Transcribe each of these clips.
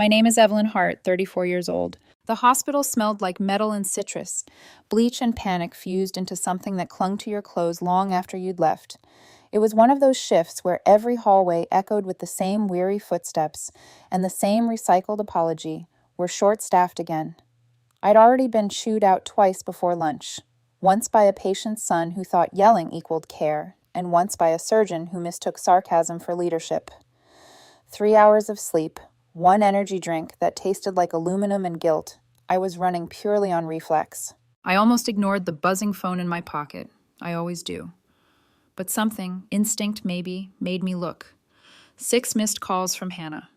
My name is Evelyn Hart, 34 years old. The hospital smelled like metal and citrus. Bleach and panic fused into something that clung to your clothes long after you'd left. It was one of those shifts where every hallway echoed with the same weary footsteps and the same recycled apology. We're short-staffed again. I'd already been chewed out twice before lunch. Once by a patient's son who thought yelling equaled care, and once by a surgeon who mistook sarcasm for leadership. 3 hours of sleep, one energy drink that tasted like aluminum and guilt. I was running purely on reflex. I almost ignored the buzzing phone in my pocket. I always do. But something, instinct maybe, made me look. 6 missed calls from Hannah.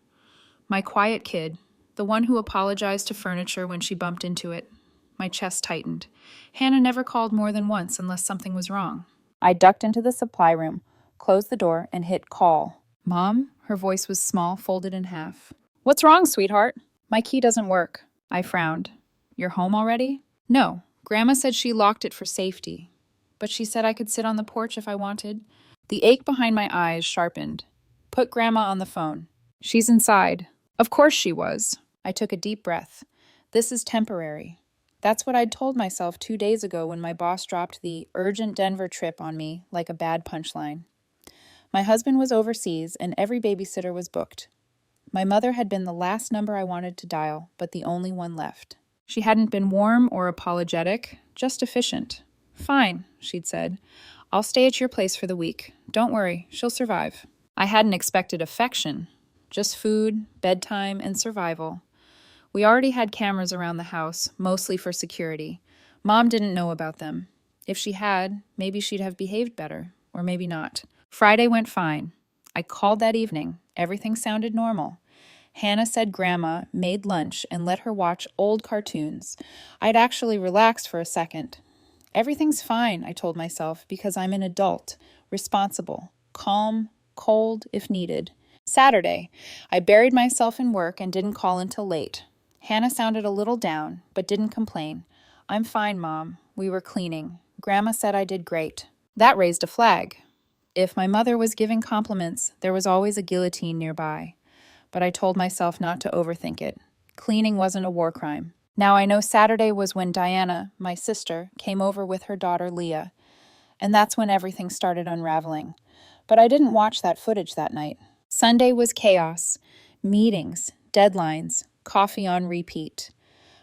My quiet kid, the one who apologized to furniture when she bumped into it. My chest tightened. Hannah never called more than once unless something was wrong. I ducked into the supply room, closed the door, and hit call. Mom? Her voice was small, folded in half. What's wrong, sweetheart? My key doesn't work. I frowned. You're home already? No. Grandma said she locked it for safety. But she said I could sit on the porch if I wanted. The ache behind my eyes sharpened. Put Grandma on the phone. She's inside. Of course she was. I took a deep breath. This is temporary. That's what I'd told myself 2 days ago when my boss dropped the urgent Denver trip on me like a bad punchline. My husband was overseas and every babysitter was booked. My mother had been the last number I wanted to dial, but the only one left. She hadn't been warm or apologetic, just efficient. Fine, she'd said. I'll stay at your place for the week. Don't worry, she'll survive. I hadn't expected affection, just food, bedtime, and survival. We already had cameras around the house, mostly for security. Mom didn't know about them. If she had, maybe she'd have behaved better, or maybe not. Friday went fine. I called that evening. Everything sounded normal. Hannah said Grandma made lunch and let her watch old cartoons. I'd actually relaxed for a second. Everything's fine, I told myself, because I'm an adult, responsible, calm, cold if needed. Saturday, I buried myself in work and didn't call until late. Hannah sounded a little down, but didn't complain. I'm fine, Mom. We were cleaning. Grandma said I did great. That raised a flag. If my mother was giving compliments, there was always a guillotine nearby. But I told myself not to overthink it. Cleaning wasn't a war crime. Now I know Saturday was when Diana, my sister, came over with her daughter Leah. And that's when everything started unraveling. But I didn't watch that footage that night. Sunday was chaos. Meetings, deadlines, coffee on repeat.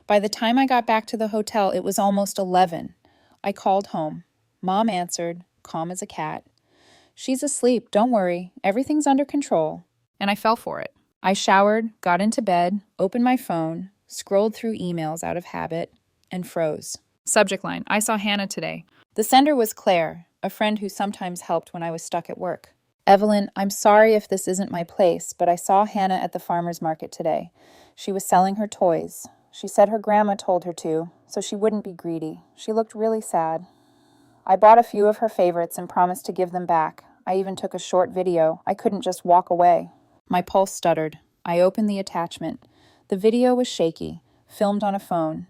By the time I got back to the hotel, it was almost 11. I called home. Mom answered, calm as a cat. She's asleep, don't worry. Everything's under control. And I fell for it. I showered, got into bed, opened my phone, scrolled through emails out of habit, and froze. Subject line, I saw Hannah today. The sender was Claire, a friend who sometimes helped when I was stuck at work. Evelyn, I'm sorry if this isn't my place, but I saw Hannah at the farmer's market today. She was selling her toys. She said her grandma told her to, so she wouldn't be greedy. She looked really sad. I bought a few of her favorites and promised to give them back. I even took a short video. I couldn't just walk away. My pulse stuttered. I opened the attachment. The video was shaky, filmed on a phone.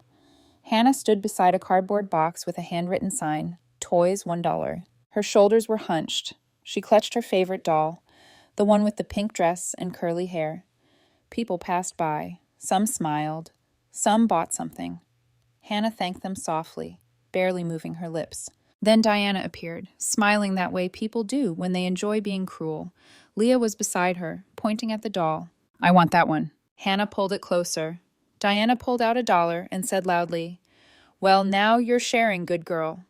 Hannah stood beside a cardboard box with a handwritten sign, Toys $1. Her shoulders were hunched. She clutched her favorite doll, the one with the pink dress and curly hair. People passed by. Some smiled. Some bought something. Hannah thanked them softly, barely moving her lips. Then Diana appeared, smiling that way people do when they enjoy being cruel. Leah was beside her, pointing at the doll. I want that one. Hannah pulled it closer. Diana pulled out $1 and said loudly, Well, now you're sharing, good girl.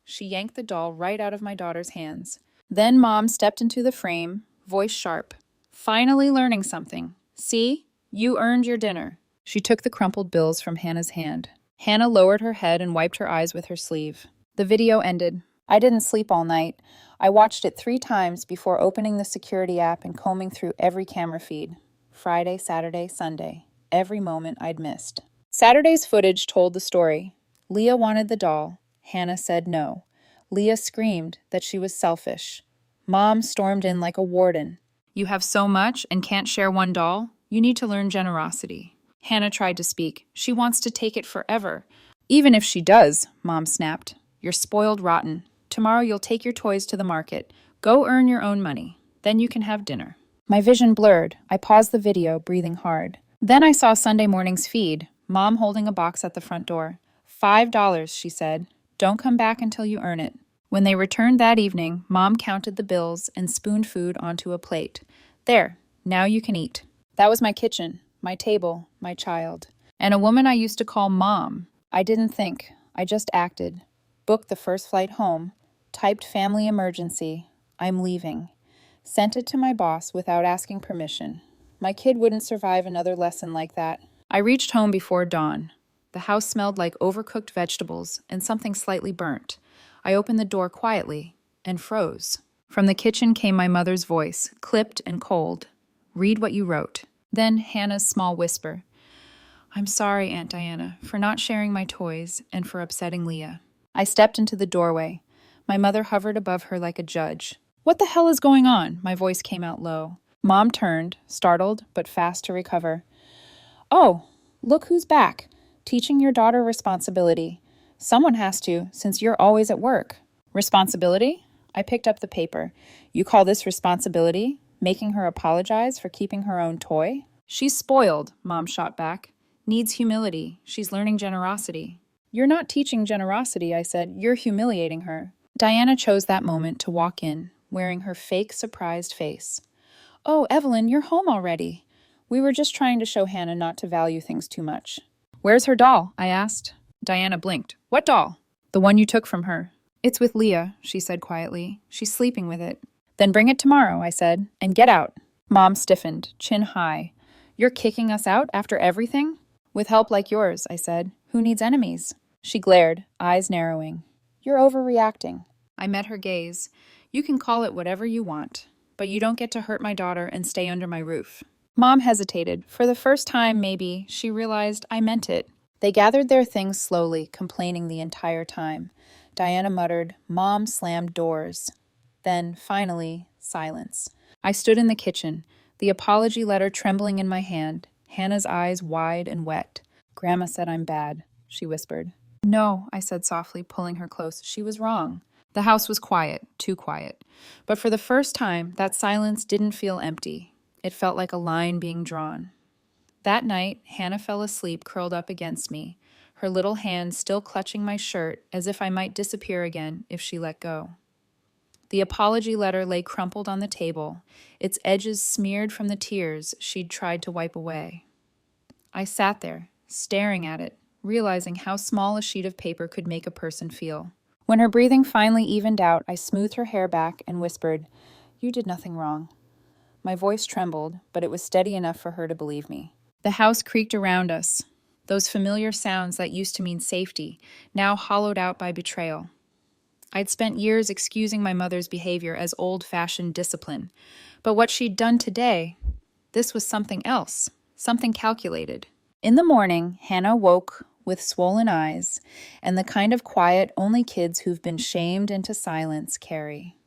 She yanked the doll right out of my daughter's hands. Then Mom stepped into the frame, voice sharp. Finally learning something. See? You earned your dinner. She took the crumpled bills from Hannah's hand. Hannah lowered her head and wiped her eyes with her sleeve. The video ended. I didn't sleep all night. I watched it 3 times before opening the security app and combing through every camera feed. Friday, Saturday, Sunday. Every moment I'd missed. Saturday's footage told the story. Leah wanted the doll. Hannah said no. Leah screamed that she was selfish. Mom stormed in like a warden. You have so much and can't share one doll? You need to learn generosity. Hannah tried to speak. She wants to take it forever. Even if she does, Mom snapped. You're spoiled rotten. Tomorrow you'll take your toys to the market. Go earn your own money. Then you can have dinner. My vision blurred. I paused the video, breathing hard. Then I saw Sunday morning's feed, Mom holding a box at the front door. $5, she said. Don't come back until you earn it. When they returned that evening, Mom counted the bills and spooned food onto a plate. There, now you can eat. That was my kitchen, my table, my child. And a woman I used to call Mom. I didn't think, I just acted. Booked the first flight home, typed family emergency, I'm leaving. Sent it to my boss without asking permission. My kid wouldn't survive another lesson like that. I reached home before dawn. The house smelled like overcooked vegetables and something slightly burnt. I opened the door quietly and froze. From the kitchen came my mother's voice, clipped and cold. Read what you wrote. Then Hannah's small whisper. I'm sorry, Aunt Diana, for not sharing my toys and for upsetting Leah. I stepped into the doorway. My mother hovered above her like a judge. What the hell is going on? My voice came out low. Mom turned, startled but fast to recover. Oh, look who's back. Teaching your daughter responsibility. Someone has to, since you're always at work. Responsibility? I picked up the paper. You call this responsibility? Making her apologize for keeping her own toy? She's spoiled, Mom shot back. Needs humility. She's learning generosity. You're not teaching generosity, I said. You're humiliating her. Diana chose that moment to walk in, wearing her fake surprised face. Oh, Evelyn, you're home already. We were just trying to show Hannah not to value things too much. Where's her doll? I asked. Diana blinked. What doll? The one you took from her. It's with Leah, she said quietly. She's sleeping with it. Then bring it tomorrow, I said, and get out. Mom stiffened, chin high. You're kicking us out after everything? With help like yours, I said. Who needs enemies? She glared, eyes narrowing. You're overreacting. I met her gaze. You can call it whatever you want, but you don't get to hurt my daughter and stay under my roof. Mom hesitated. For the first time, maybe, she realized I meant it. They gathered their things slowly, complaining the entire time. Diana muttered, Mom slammed doors. Then, finally, silence. I stood in the kitchen, the apology letter trembling in my hand, Hannah's eyes wide and wet. Grandma said I'm bad, she whispered. No, I said softly, pulling her close. She was wrong. The house was quiet, too quiet. But for the first time, that silence didn't feel empty. It felt like a line being drawn. That night, Hannah fell asleep curled up against me, her little hand still clutching my shirt as if I might disappear again if she let go. The apology letter lay crumpled on the table, its edges smeared from the tears she'd tried to wipe away. I sat there, staring at it, realizing how small a sheet of paper could make a person feel. When her breathing finally evened out, I smoothed her hair back and whispered, You did nothing wrong. My voice trembled, but it was steady enough for her to believe me. The house creaked around us, those familiar sounds that used to mean safety, now hollowed out by betrayal. I'd spent years excusing my mother's behavior as old-fashioned discipline, but what she'd done today, this was something else, something calculated. In the morning, Hannah woke with swollen eyes and the kind of quiet only kids who've been shamed into silence carry.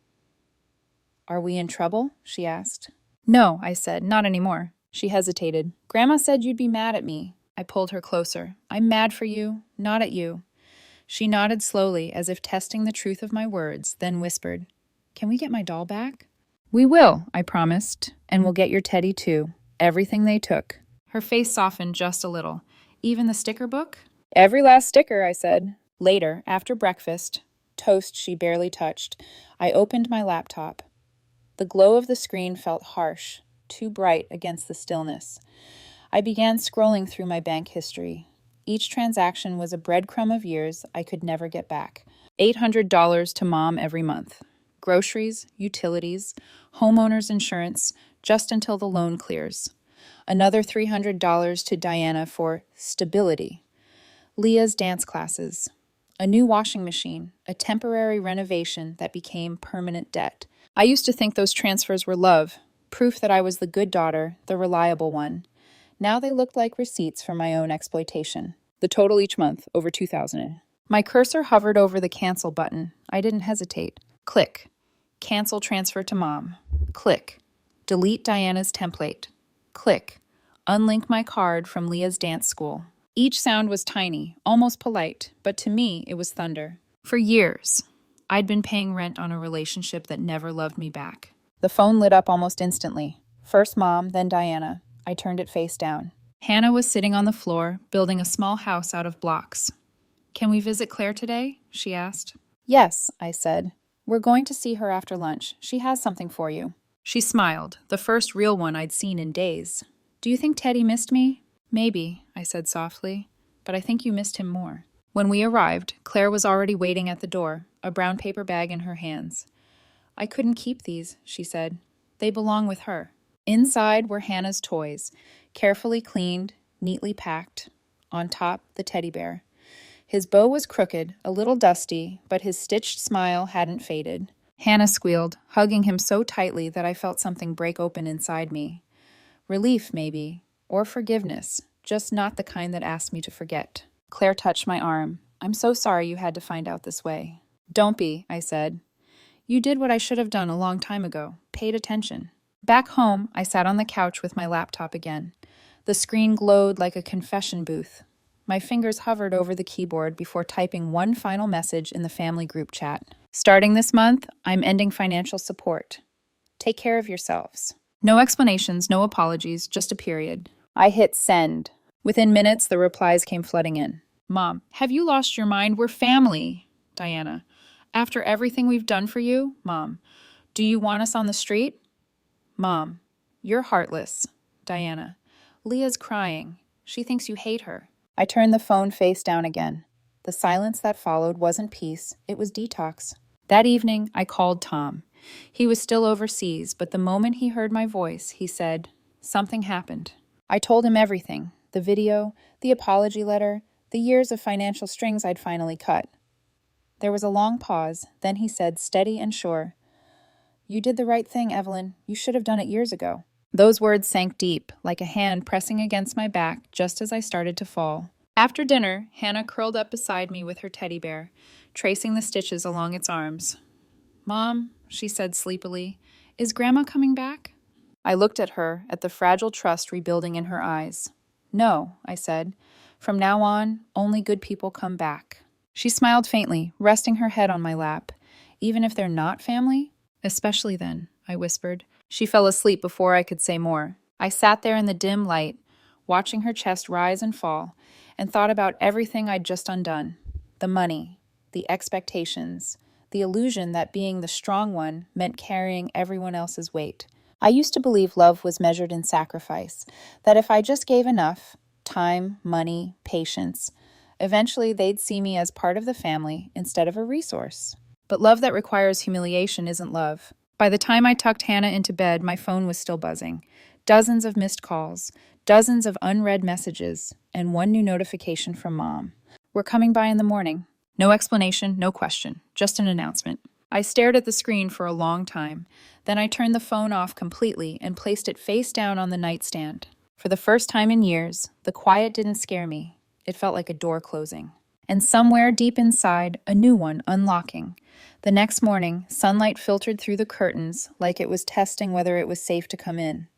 Are we in trouble? She asked. No, I said, not anymore. She hesitated. Grandma said you'd be mad at me. I pulled her closer. I'm mad for you, not at you. She nodded slowly, as if testing the truth of my words, then whispered, Can we get my doll back? We will, I promised, and we'll get your teddy too. Everything they took. Her face softened just a little. Even the sticker book? Every last sticker, I said. Later, after breakfast, toast she barely touched, I opened my laptop. The glow of the screen felt harsh, too bright against the stillness. I began scrolling through my bank history. Each transaction was a breadcrumb of years I could never get back. $800 to Mom every month. Groceries, utilities, homeowner's insurance, just until the loan clears. Another $300 to Diana for stability. Leah's dance classes. A new washing machine, a temporary renovation that became permanent debt. I used to think those transfers were love, proof that I was the good daughter, the reliable one. Now they looked like receipts for my own exploitation. The total each month, over $2,000. My cursor hovered over the cancel button. I didn't hesitate. Click. Cancel transfer to Mom. Click. Delete Diana's template. Click. Unlink my card from Leah's dance school. Each sound was tiny, almost polite, but to me it was thunder. For years, I'd been paying rent on a relationship that never loved me back. The phone lit up almost instantly. First Mom, then Diana. I turned it face down. Hannah was sitting on the floor, building a small house out of blocks. "Can we visit Claire today?" she asked. "Yes," I said. "We're going to see her after lunch. She has something for you." She smiled, the first real one I'd seen in days. "Do you think Teddy missed me?" "Maybe," I said softly, "but I think you missed him more." When we arrived, Claire was already waiting at the door, a brown paper bag in her hands. "I couldn't keep these," she said. "They belong with her." Inside were Hannah's toys, carefully cleaned, neatly packed. On top, the teddy bear. His bow was crooked, a little dusty, but his stitched smile hadn't faded. Hannah squealed, hugging him so tightly that I felt something break open inside me. Relief, maybe, or forgiveness, just not the kind that asked me to forget. Claire touched my arm. "I'm so sorry you had to find out this way." "Don't be," I said. "You did what I should have done a long time ago, paid attention." Back home, I sat on the couch with my laptop again. The screen glowed like a confession booth. My fingers hovered over the keyboard before typing one final message in the family group chat. "Starting this month, I'm ending financial support. Take care of yourselves." No explanations, no apologies, just a period. I hit send. Within minutes, the replies came flooding in. "Mom, have you lost your mind? We're family." Diana, "After everything we've done for you?" Mom, "Do you want us on the street?" Mom, "You're heartless." Diana, "Leah's crying. She thinks you hate her." I turned the phone face down again. The silence that followed wasn't peace, it was detox. That evening, I called Tom. He was still overseas, but the moment he heard my voice, he said, "Something happened." I told him everything, the video, the apology letter, the years of financial strings I'd finally cut. There was a long pause, then he said, steady and sure, "You did the right thing, Evelyn. You should have done it years ago." Those words sank deep, like a hand pressing against my back just as I started to fall. After dinner, Hannah curled up beside me with her teddy bear, tracing the stitches along its arms. "Mom," she said sleepily, "is Grandma coming back?" I looked at her, at the fragile trust rebuilding in her eyes. "No," I said. "From now on, only good people come back." She smiled faintly, resting her head on my lap. "Even if they're not family?" "Especially then," I whispered. She fell asleep before I could say more. I sat there in the dim light, watching her chest rise and fall, and thought about everything I'd just undone. The money, the expectations, the illusion that being the strong one meant carrying everyone else's weight. I used to believe love was measured in sacrifice, that if I just gave enough, time, money, patience, eventually they'd see me as part of the family instead of a resource. But love that requires humiliation isn't love. By the time I tucked Hannah into bed, my phone was still buzzing. Dozens of missed calls, dozens of unread messages, and one new notification from Mom. "We're coming by in the morning." No explanation, no question, just an announcement. I stared at the screen for a long time. Then I turned the phone off completely and placed it face down on the nightstand. For the first time in years, the quiet didn't scare me. It felt like a door closing. And somewhere deep inside, a new one unlocking. The next morning, sunlight filtered through the curtains like it was testing whether it was safe to come in.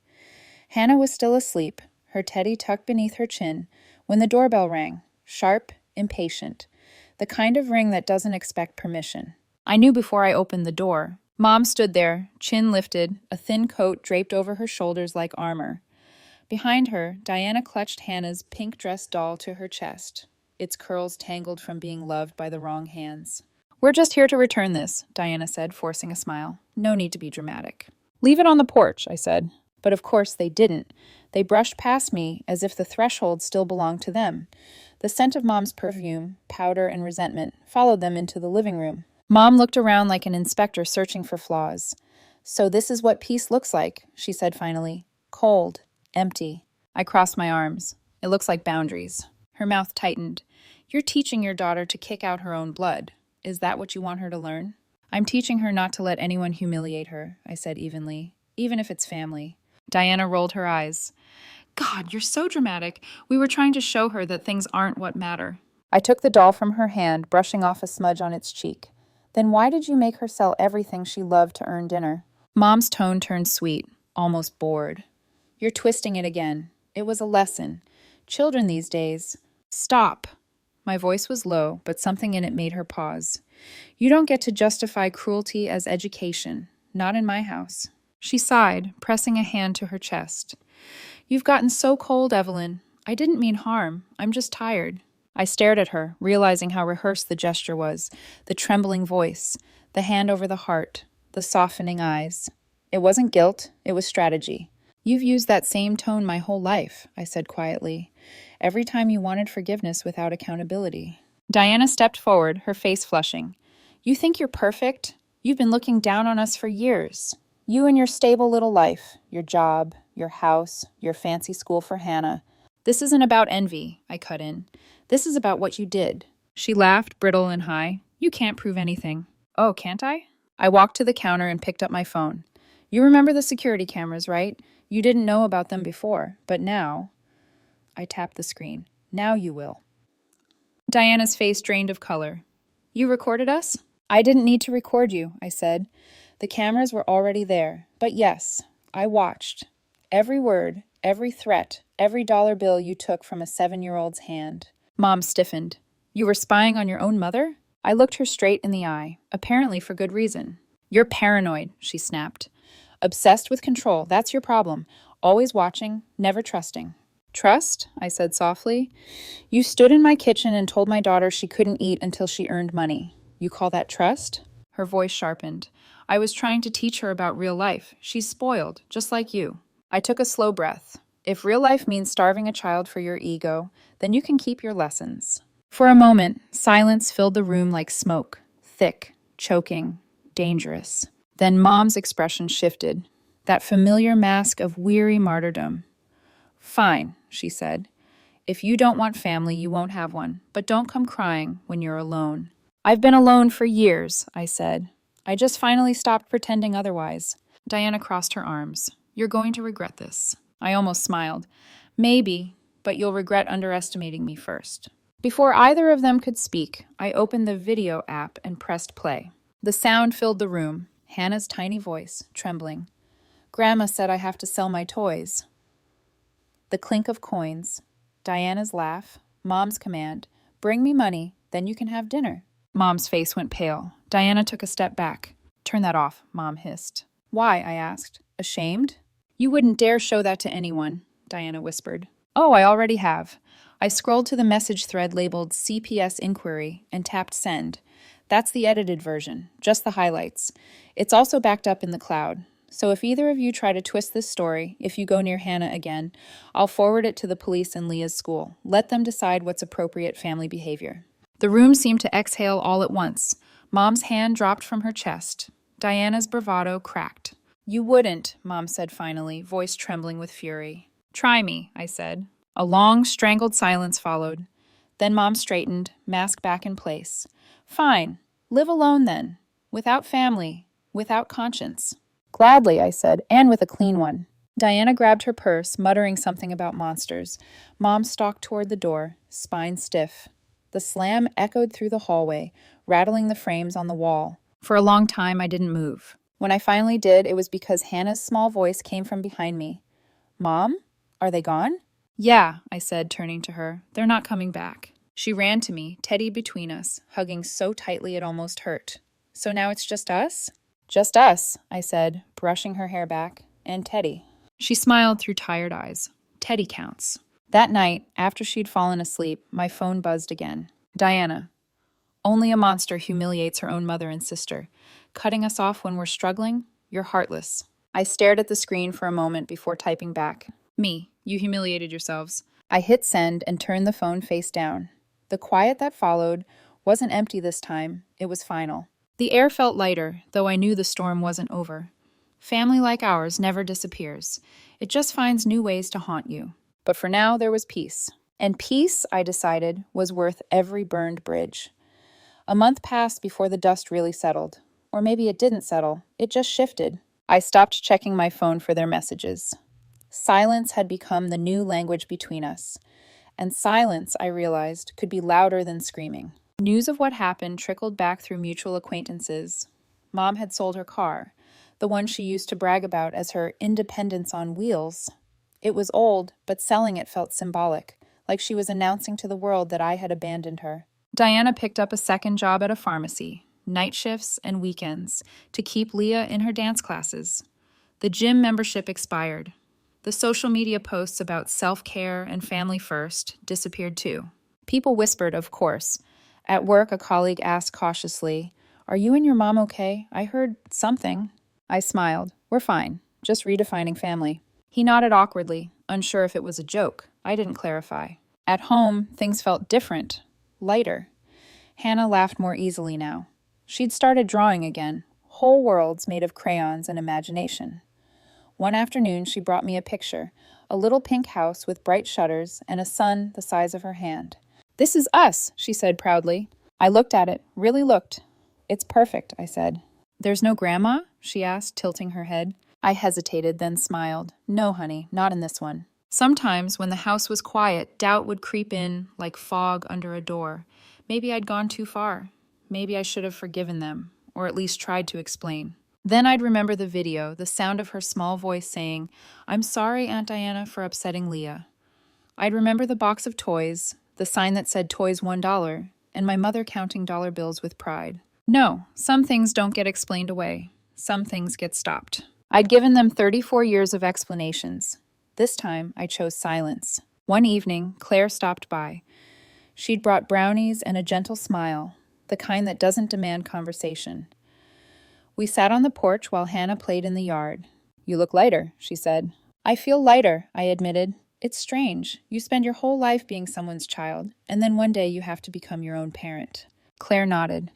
Hannah was still asleep, her teddy tucked beneath her chin, when the doorbell rang, sharp, impatient, the kind of ring that doesn't expect permission. I knew before I opened the door. Mom stood there, chin lifted, a thin coat draped over her shoulders like armor. Behind her, Diana clutched Hannah's pink dress doll to her chest, its curls tangled from being loved by the wrong hands. "We're just here to return this," Diana said, forcing a smile. "No need to be dramatic." "Leave it on the porch," I said. But of course they didn't. They brushed past me as if the threshold still belonged to them. The scent of Mom's perfume, powder, and resentment followed them into the living room. Mom looked around like an inspector searching for flaws. "So this is what peace looks like," she said finally. "Cold, empty." I crossed my arms. "It looks like boundaries." Her mouth tightened. "You're teaching your daughter to kick out her own blood. Is that what you want her to learn?" "I'm teaching her not to let anyone humiliate her," I said evenly, "even if it's family." Diana rolled her eyes. "God, you're so dramatic. We were trying to show her that things aren't what matter." I took the doll from her hand, brushing off a smudge on its cheek. "Then why did you make her sell everything she loved to earn dinner?" Mom's tone turned sweet, almost bored. "You're twisting it again. It was a lesson. Children these days—" "Stop." My voice was low, but something in it made her pause. "You don't get to justify cruelty as education. Not in my house." She sighed, pressing a hand to her chest. "You've gotten so cold, Evelyn. I didn't mean harm. I'm just tired. I stared at her, realizing how rehearsed the gesture was, the trembling voice, the hand over the heart, the softening eyes. It wasn't guilt, it was strategy. You've used that same tone my whole life, I said quietly, every time you wanted forgiveness without accountability. Diana stepped forward, her face flushing. You think you're perfect? You've been looking down on us for years. You and your stable little life, your job, your house, your fancy school for Hannah. This isn't about envy, I cut in. This is about what you did. She laughed, brittle and high. You can't prove anything. Oh, can't I? I walked to the counter and picked up my phone. You remember the security cameras, right? You didn't know about them before, but now... I tapped the screen. Now you will. Diana's face drained of color. You recorded us? I didn't need to record you, I said. The cameras were already there. But yes, I watched. Every word, every threat, every dollar bill you took from a 7-year-old's hand. Mom stiffened. You were spying on your own mother? I looked her straight in the eye, apparently for good reason. You're paranoid, she snapped. Obsessed with control, that's your problem. Always watching, never trusting. Trust? I said softly. You stood in my kitchen and told my daughter she couldn't eat until she earned money. You call that trust? Her voice sharpened. I was trying to teach her about real life. She's spoiled, just like you. I took a slow breath. If real life means starving a child for your ego, then you can keep your lessons. For a moment, silence filled the room like smoke, thick, choking, dangerous. Then Mom's expression shifted, that familiar mask of weary martyrdom. Fine, she said. If you don't want family, you won't have one, but don't come crying when you're alone. I've been alone for years, I said. I just finally stopped pretending otherwise. Diana crossed her arms. You're going to regret this. I almost smiled. Maybe, but you'll regret underestimating me first. Before either of them could speak, I opened the video app and pressed play. The sound filled the room, Hannah's tiny voice, trembling. Grandma said I have to sell my toys. The clink of coins, Diana's laugh, Mom's command, bring me money, then you can have dinner. Mom's face went pale. Diana took a step back. Turn that off, Mom hissed. Why? I asked. Ashamed? You wouldn't dare show that to anyone, Diana whispered. Oh, I already have. I scrolled to the message thread labeled CPS Inquiry and tapped send. That's the edited version, just the highlights. It's also backed up in the cloud. So if either of you try to twist this story, if you go near Hannah again, I'll forward it to the police in Leah's school. Let them decide what's appropriate family behavior. The room seemed to exhale all at once. Mom's hand dropped from her chest. Diana's bravado cracked. You wouldn't, Mom said finally, voice trembling with fury. Try me, I said. A long, strangled silence followed. Then Mom straightened, mask back in place. Fine. Live alone then. Without family. Without conscience. Gladly, I said, and with a clean one. Diana grabbed her purse, muttering something about monsters. Mom stalked toward the door, spine stiff. The slam echoed through the hallway, rattling the frames on the wall. For a long time, I didn't move. When I finally did, it was because Hannah's small voice came from behind me. Mom? Are they gone? Yeah, I said, turning to her. They're not coming back. She ran to me, Teddy between us, hugging so tightly it almost hurt. So now it's just us? Just us, I said, brushing her hair back, and Teddy. She smiled through tired eyes. Teddy counts. That night, after she'd fallen asleep, my phone buzzed again. Diana. Only a monster humiliates her own mother and sister. Cutting us off when we're struggling? You're heartless. I stared at the screen for a moment before typing back. Me, you humiliated yourselves. I hit send and turned the phone face down. The quiet that followed wasn't empty this time. It was final. The air felt lighter, though I knew the storm wasn't over. Family like ours never disappears. It just finds new ways to haunt you. But for now, there was peace. And peace, I decided, was worth every burned bridge. A month passed before the dust really settled. Or maybe it didn't settle. It just shifted. I stopped checking my phone for their messages. Silence had become the new language between us. And silence, I realized, could be louder than screaming. News of what happened trickled back through mutual acquaintances. Mom had sold her car, the one she used to brag about as her independence on wheels. It was old, but selling it felt symbolic, like she was announcing to the world that I had abandoned her. Diana picked up a second job at a pharmacy, night shifts and weekends, to keep Leah in her dance classes. The gym membership expired. The social media posts about self-care and family first disappeared too. People whispered, of course. At work, a colleague asked cautiously, "Are you and your mom okay? I heard something." I smiled. "We're fine. Just redefining family." He nodded awkwardly, unsure if it was a joke. I didn't clarify. At home, things felt different, lighter. Hannah laughed more easily now. She'd started drawing again, whole worlds made of crayons and imagination. One afternoon, she brought me a picture, a little pink house with bright shutters and a sun the size of her hand. "This is us," she said proudly. I looked at it, really looked. "It's perfect," I said. "There's no grandma?" she asked, tilting her head. I hesitated, then smiled. "No, honey, not in this one." Sometimes, when the house was quiet, doubt would creep in like fog under a door. Maybe I'd gone too far. Maybe I should have forgiven them, or at least tried to explain. Then I'd remember the video, the sound of her small voice saying, "I'm sorry, Aunt Diana, for upsetting Leah." I'd remember the box of toys, the sign that said toys $1, and my mother counting dollar bills with pride. No, some things don't get explained away. Some things get stopped. I'd given them 34 years of explanations. This time, I chose silence. One evening, Claire stopped by. She'd brought brownies and a gentle smile, the kind that doesn't demand conversation. We sat on the porch while Hannah played in the yard. "You look lighter," she said. "I feel lighter," I admitted. "It's strange. You spend your whole life being someone's child, and then one day you have to become your own parent." Claire nodded.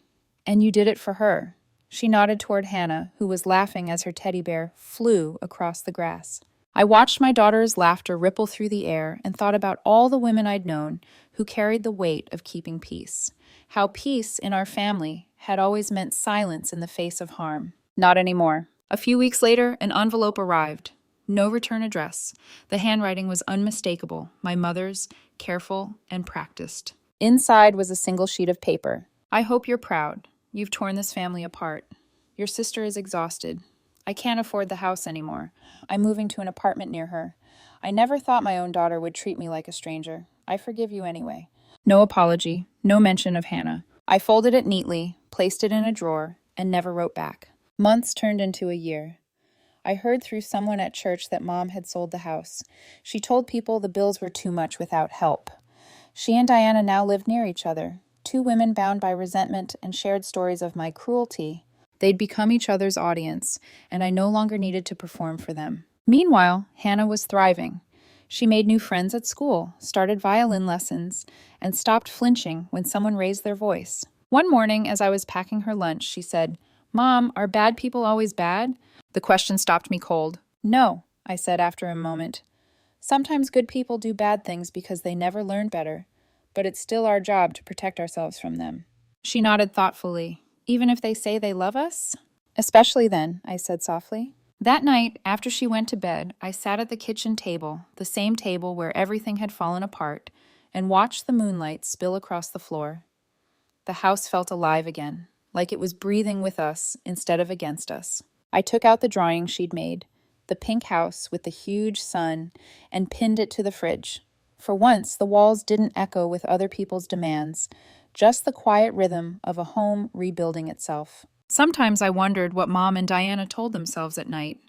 "And you did it for her." She nodded toward Hannah, who was laughing as her teddy bear flew across the grass. I watched my daughter's laughter ripple through the air and thought about all the women I'd known who carried the weight of keeping peace. How peace in our family had always meant silence in the face of harm. Not anymore. A few weeks later, an envelope arrived. No return address. The handwriting was unmistakable, my mother's, careful and practiced. Inside was a single sheet of paper. "I hope you're proud. You've torn this family apart. Your sister is exhausted. I can't afford the house anymore. I'm moving to an apartment near her. I never thought my own daughter would treat me like a stranger. I forgive you anyway." No apology, no mention of Hannah. I folded it neatly, placed it in a drawer, and never wrote back. Months turned into a year. I heard through someone at church that Mom had sold the house. She told people the bills were too much without help. She and Diana now lived near each other, two women bound by resentment and shared stories of my cruelty. They'd become each other's audience, and I no longer needed to perform for them. Meanwhile, Hannah was thriving. She made new friends at school, started violin lessons, and stopped flinching when someone raised their voice. One morning, as I was packing her lunch, she said, "Mom, are bad people always bad?" The question stopped me cold. "No," I said after a moment. "Sometimes good people do bad things because they never learned better, but it's still our job to protect ourselves from them." She nodded thoughtfully. "Even if they say they love us?" "Especially then," I said softly. That night, after she went to bed, I sat at the kitchen table, the same table where everything had fallen apart, and watched the moonlight spill across the floor. The house felt alive again, like it was breathing with us instead of against us. I took out the drawing she'd made, the pink house with the huge sun, and pinned it to the fridge. For once, the walls didn't echo with other people's demands, just the quiet rhythm of a home rebuilding itself. Sometimes I wondered what Mom and Diana told themselves at night,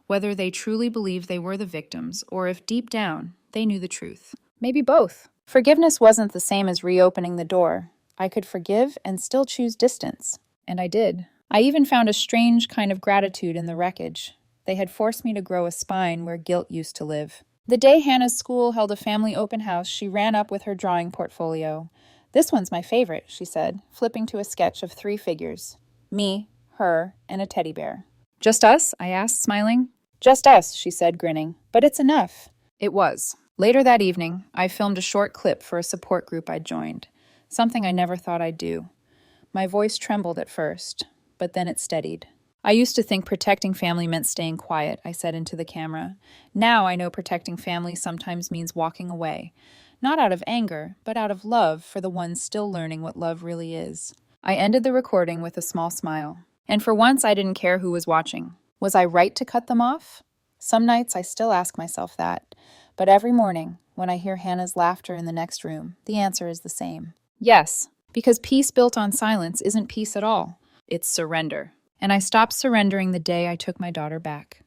whether they truly believed they were the victims, or if deep down they knew the truth. Maybe both. Forgiveness wasn't the same as reopening the door. I could forgive and still choose distance, and I did. I even found a strange kind of gratitude in the wreckage. They had forced me to grow a spine where guilt used to live. The day Hannah's school held a family open house, she ran up with her drawing portfolio. "This one's my favorite," she said, flipping to a sketch of 3 figures. Me, her, and a teddy bear. "Just us?" I asked, smiling. "Just us," she said, grinning. "But it's enough." It was. Later that evening, I filmed a short clip for a support group I'd joined, something I never thought I'd do. My voice trembled at first, but then it steadied. "I used to think protecting family meant staying quiet," I said into the camera. "Now I know protecting family sometimes means walking away. Not out of anger, but out of love for the ones still learning what love really is." I ended the recording with a small smile. And for once, I didn't care who was watching. Was I right to cut them off? Some nights I still ask myself that. But every morning, when I hear Hannah's laughter in the next room, the answer is the same. Yes, because peace built on silence isn't peace at all. It's surrender. And I stopped surrendering the day I took my daughter back.